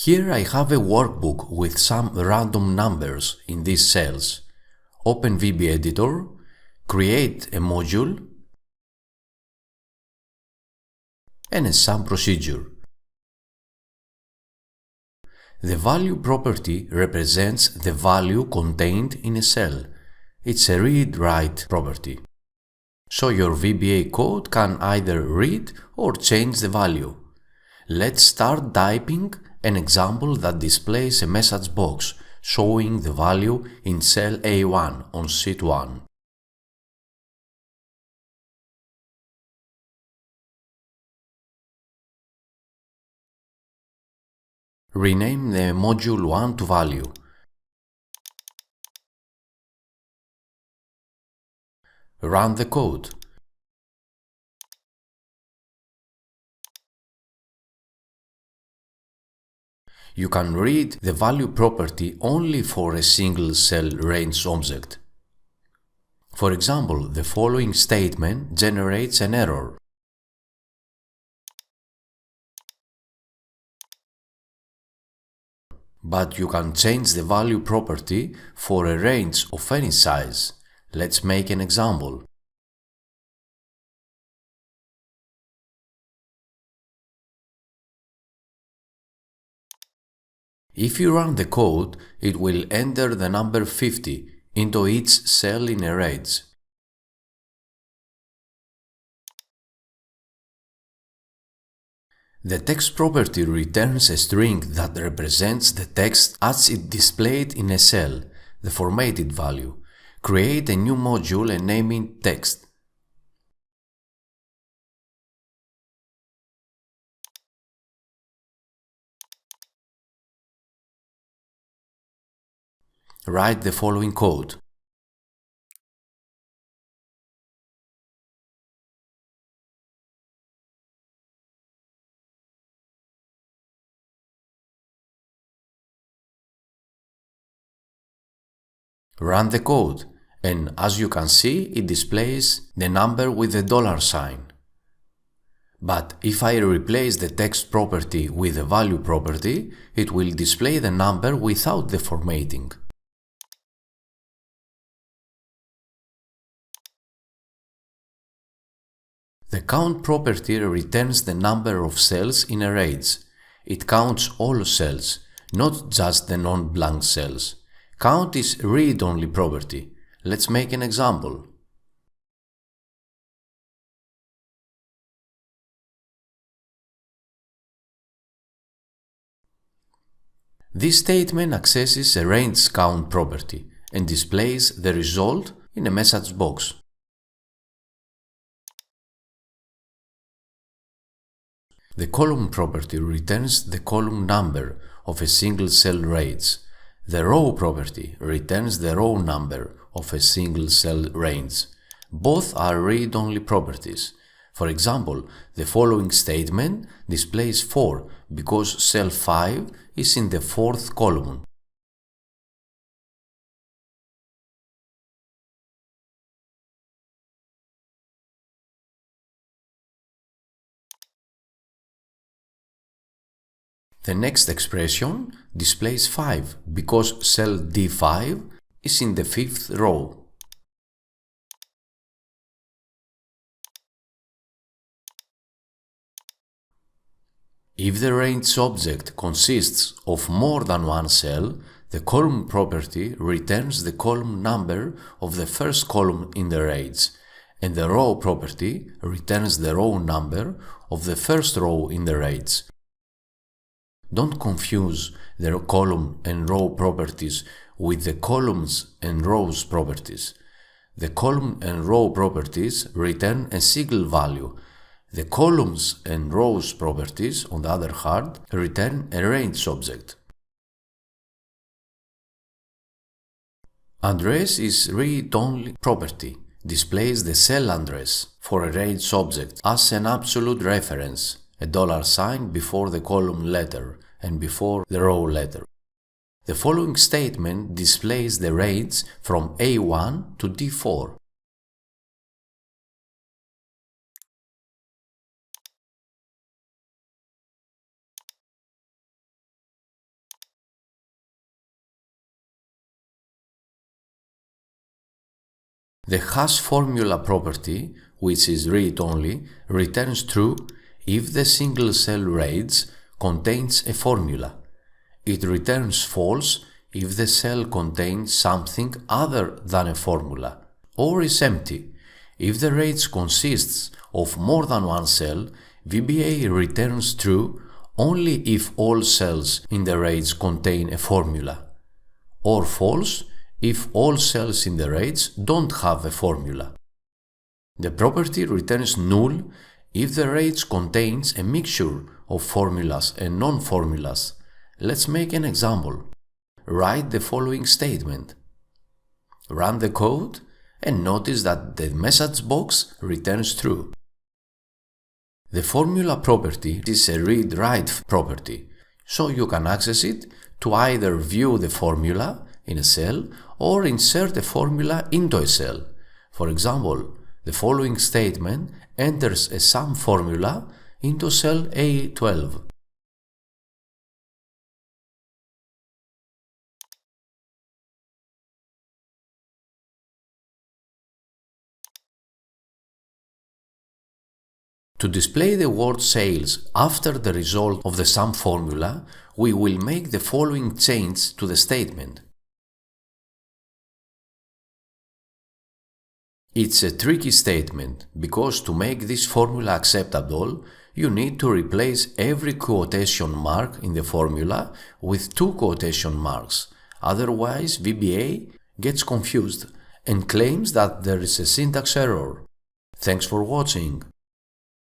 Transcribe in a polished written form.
Here I have a workbook with some random numbers in these cells. Open VBA editor, create a module, and a sum procedure. The value property represents the value contained in a cell. It's a read-write property. So your VBA code can either read or change the value. Let's start typing an example that displays a message box showing the value in cell A1 on sheet 1. Rename the module 1 to value. Run the code. You can read the value property only for a single cell range object. For example, the following statement generates an error. But you can change the value property for a range of any size. Let's make an example. If you run the code, it will enter the number 50 into each cell in a range. The text property returns a string that represents the text as it displayed in a cell, the formatted value. Create a new module and name it text. Write the following code. Run the code, and as you can see, it displays the number with the dollar sign. But if I replace the text property with the value property, it will display the number without the formatting. The count property returns the number of cells in a range. It counts all cells, not just the non-blank cells. Count is read-only property. Let's make an example. This statement accesses a range count property and displays the result in a message box. The column property returns the column number of a single cell range. The row property returns the row number of a single cell range. Both are read-only properties. For example, the following statement displays 4 because cell 5 is in the 4th column. The next expression displays 5 because cell D5 is in the 5th row. If the range object consists of more than one cell, the column property returns the column number of the first column in the range, and the row property returns the row number of the first row in the range. Don't confuse the column and row properties with the columns and rows properties. The column and row properties return a single value. The columns and rows properties, on the other hand, return a range object. Address is read-only property. Displays the cell address for a range object as an absolute reference, a $sign before the column letter and before the row letter. The following statement displays the range from A1 to D4. The hash formula property, which is read-only, returns true if the single cell range contains a formula. It returns false if the cell contains something other than a formula, or is empty. If the range consists of more than one cell, VBA returns true only if all cells in the range contain a formula, or false if all cells in the range don't have a formula. The property returns null if the range contains a mixture of formulas and non-formulas. Let's make an example. Write the following statement. Run the code and notice that the message box returns true. The formula property is a read-write property, so you can access it to either view the formula in a cell or insert a formula into a cell. For example, the following statement enters a sum formula into cell A12. To display the word sales after the result of the sum formula, we will make the following change to the statement. It's a tricky statement because to make this formula acceptable, you need to replace every quotation mark in the formula with two quotation marks. Otherwise, VBA gets confused and claims that there is a syntax error. Thanks for watching.